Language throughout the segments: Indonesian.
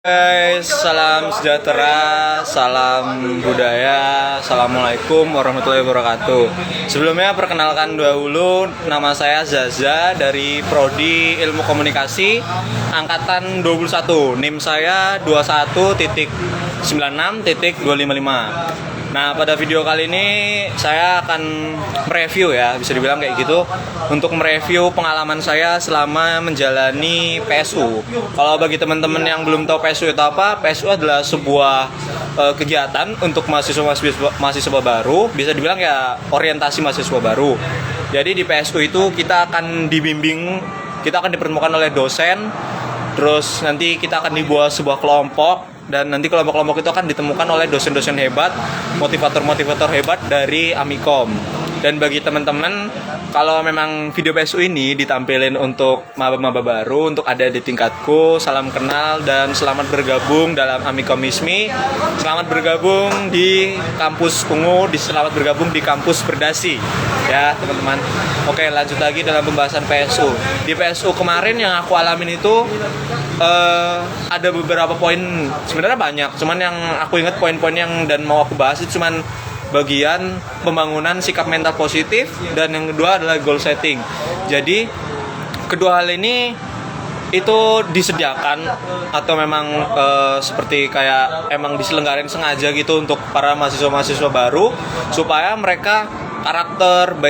Guys, salam sejahtera, salam budaya, assalamualaikum warahmatullahi wabarakatuh. Sebelumnya perkenalkan dahulu, nama saya Zaza dari Prodi Ilmu Komunikasi Angkatan 21. NIM saya 21.96.255. Nah, pada video kali ini saya akan mereview ya, bisa dibilang kayak gitu, untuk mereview pengalaman saya selama menjalani PSU. Kalau bagi teman-teman yang belum tahu PSU itu apa, PSU adalah sebuah kegiatan untuk mahasiswa baru, bisa dibilang ya orientasi mahasiswa baru. Jadi di PSU itu kita akan dibimbing, kita akan dipertemukan oleh dosen, terus nanti kita akan dibawa sebuah kelompok. Dan nanti kelompok-kelompok itu akan ditemukan oleh dosen-dosen hebat, motivator-motivator hebat dari Amikom. Dan bagi teman-teman, kalau memang video PSU ini ditampilin untuk maba-maba baru, untuk ada di tingkatku, salam kenal dan selamat bergabung dalam Amikom ISMI. Selamat bergabung di kampus Ungu, selamat bergabung di kampus Berdasi. Ya teman-teman. Oke, lanjut lagi dalam pembahasan PSU. Di PSU kemarin yang aku alamin itu ada beberapa poin, sebenarnya banyak, cuman yang aku ingat poin-poin yang dan mau aku bahas itu cuman bagian pembangunan sikap mental positif, dan yang kedua adalah goal setting. Jadi kedua hal ini itu disediakan atau memang seperti kayak emang diselenggarain sengaja gitu untuk para mahasiswa-mahasiswa baru, supaya mereka karakter,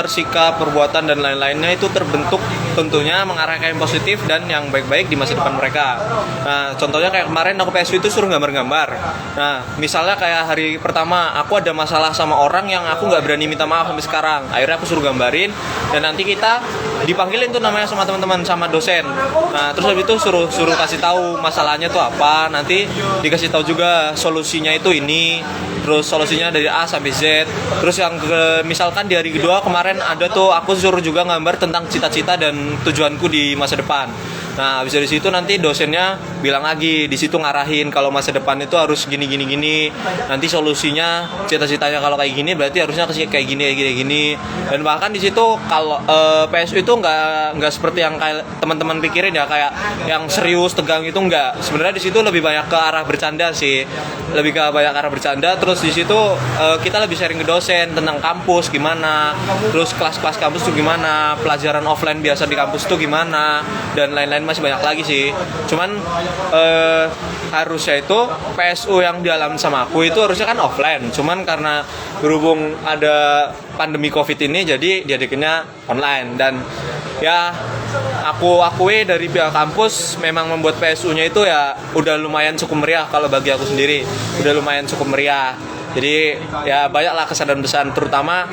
sikap, perbuatan dan lain-lainnya itu terbentuk tentunya mengarah ke yang positif dan yang baik-baik di masa depan mereka. Nah, contohnya kayak kemarin aku PSU itu suruh gambar-gambar. Nah, misalnya kayak hari pertama aku ada masalah sama orang yang aku nggak berani minta maaf sampai sekarang. Akhirnya aku suruh gambarin dan nanti kita dipanggilin tuh namanya sama teman-teman, sama dosen. Nah, terus habis itu suruh kasih tahu masalahnya tuh apa. Nanti dikasih tahu juga solusinya itu ini. Terus solusinya dari A sampai Z. Terus yang misalkan di hari kedua kemarin ada tuh aku suruh juga gambar tentang cita-cita dan tujuanku di masa depan. Nah, habis dari situ nanti dosennya bilang lagi, di situ ngarahin kalau masa depan itu harus gini. Nanti solusinya, cita-citanya kalau kayak gini berarti harusnya kayak gini. Dan bahkan di situ kalau PSU itu nggak seperti yang kayak teman-teman pikirin ya, kayak yang serius tegang itu nggak. Sebenarnya di situ lebih banyak ke arah bercanda sih. Lebih ke banyak arah bercanda. Terus di situ kita lebih sharing ke dosen tentang kampus gimana, terus kelas-kelas kampus tuh gimana, pelajaran offline biasa di kampus tuh gimana, dan lain-lain masih banyak lagi sih. Cuman harusnya itu PSU yang dialami sama aku itu harusnya kan offline. Cuman karena berhubung ada pandemi COVID ini, jadi diadakannya online. Dan ya aku akui dari pihak kampus memang membuat PSU-nya itu ya udah lumayan cukup meriah. Kalau bagi aku sendiri udah lumayan cukup meriah. Jadi ya banyaklah kesan dan pesan. Terutama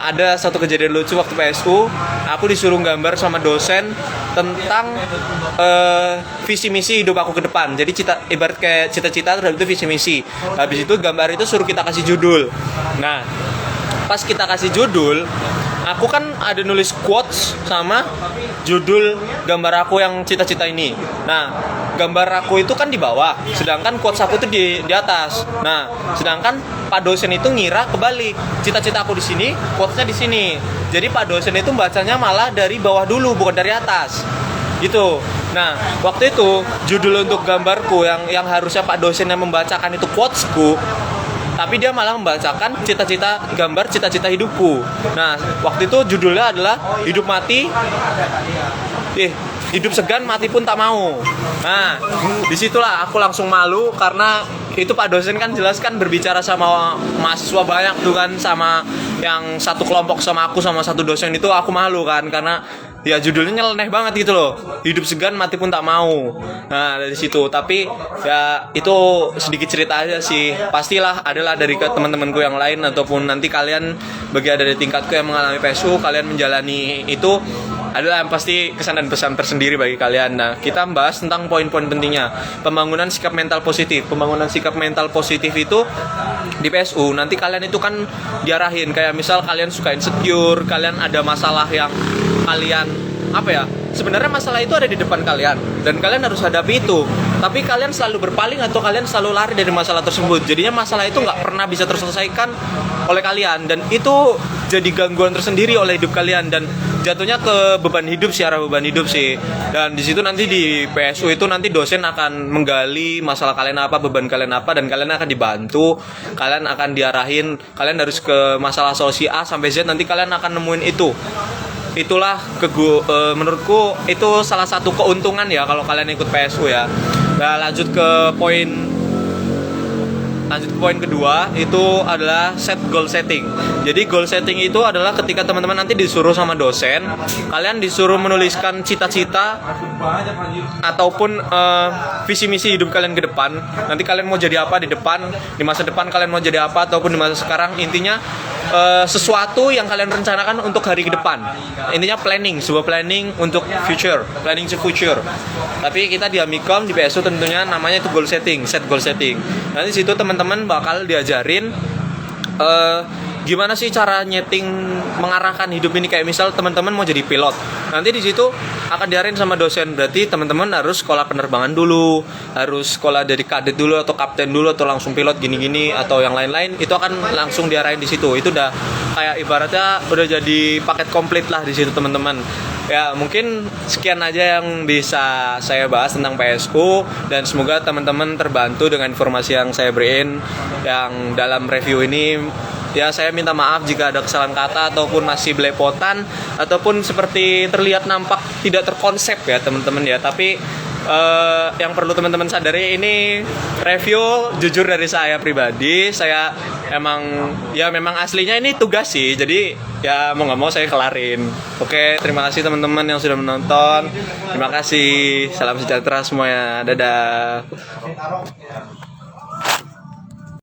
ada satu kejadian lucu waktu PSU, aku disuruh gambar sama dosen tentang visi misi hidup aku ke depan. Jadi ibarat kayak cita-cita terhadap itu visi misi. Habis itu gambar itu suruh kita kasih judul. Nah, pas kita kasih judul, aku kan ada nulis quotes sama judul gambar aku yang cita-cita ini. Nah, gambar aku itu kan di bawah, sedangkan quotes aku tuh di atas. Nah, sedangkan Pak dosen itu ngira kebalik. Cita-cita aku di sini, quotesnya di sini. Jadi Pak dosen itu bacanya malah dari bawah dulu, bukan dari atas. Gitu. Nah, waktu itu judul untuk gambarku yang harusnya Pak dosen yang membacakan itu quotesku, tapi dia malah membacakan gambar cita-cita hidupku. Nah, waktu itu judulnya adalah hidup segan mati pun tak mau. Nah, disitulah aku langsung malu, karena itu Pak dosen kan jelas kan berbicara sama mahasiswa banyak tuh kan, sama yang satu kelompok sama aku sama satu dosen itu. Aku malu kan, karena ya judulnya nyeleneh banget gitu loh, hidup segan mati pun tak mau. Nah, dari situ. Tapi ya itu sedikit cerita aja sih. Pastilah adalah dari teman-temanku yang lain, ataupun nanti kalian bagi ada di tingkatku yang mengalami PSU, kalian menjalani itu adalah yang pasti kesan dan pesan tersendiri bagi kalian. Nah, kita membahas tentang poin-poin pentingnya pembangunan sikap mental positif. Pembangunan sikap mental positif itu di PSU nanti kalian itu kan diarahin, kayak misal kalian suka insecure, kalian ada masalah yang kalian sebenarnya masalah itu ada di depan kalian dan kalian harus hadapi itu. Tapi kalian selalu berpaling atau kalian selalu lari dari masalah tersebut. Jadinya masalah itu nggak pernah bisa terselesaikan oleh kalian dan itu jadi gangguan tersendiri oleh hidup kalian dan jatuhnya ke beban hidup sih, arah beban hidup sih. Dan di situ nanti di PSU itu nanti dosen akan menggali masalah kalian apa, beban kalian apa, dan kalian akan dibantu, kalian akan diarahin, kalian harus ke masalah solusi A sampai Z, nanti kalian akan nemuin itu. Itulah menurutku itu salah satu keuntungan ya kalau kalian ikut PSU ya. Nah, lanjut ke poin kedua, itu adalah set goal setting. Jadi goal setting itu adalah ketika teman-teman nanti disuruh sama dosen, kalian disuruh menuliskan cita-cita ataupun visi misi hidup kalian ke depan. Nanti kalian mau jadi apa di depan, di masa depan kalian mau jadi apa ataupun di masa sekarang. Intinya sesuatu yang kalian rencanakan untuk hari ke depan. Intinya planning, sebuah planning untuk future, planning to future. Tapi kita di Amikom di PSU tentunya namanya itu goal setting, set goal setting. Nanti situ teman-teman bakal diajarin gimana sih cara nyeting mengarahkan hidup ini. Kayak misal teman-teman mau jadi pilot, nanti di situ akan diarahin sama dosen. Berarti teman-teman harus sekolah penerbangan dulu, harus sekolah dari kadet dulu atau kapten dulu atau langsung pilot gini-gini atau yang lain-lain. Itu akan langsung diarahin di situ. Itu udah kayak ibaratnya udah jadi paket komplit lah di situ teman-teman. Ya mungkin sekian aja yang bisa saya bahas tentang PSU dan semoga teman-teman terbantu dengan informasi yang saya beriin yang dalam review ini. Ya saya minta maaf jika ada kesalahan kata ataupun masih belepotan ataupun seperti terlihat nampak tidak terkonsep ya teman-teman ya. Tapi yang perlu teman-teman sadari ini review jujur dari saya pribadi. Saya memang aslinya ini tugas sih. Jadi ya mau nggak mau saya kelarin. Oke, terima kasih teman-teman yang sudah menonton. Terima kasih. Salam sejahtera semuanya. Dadah.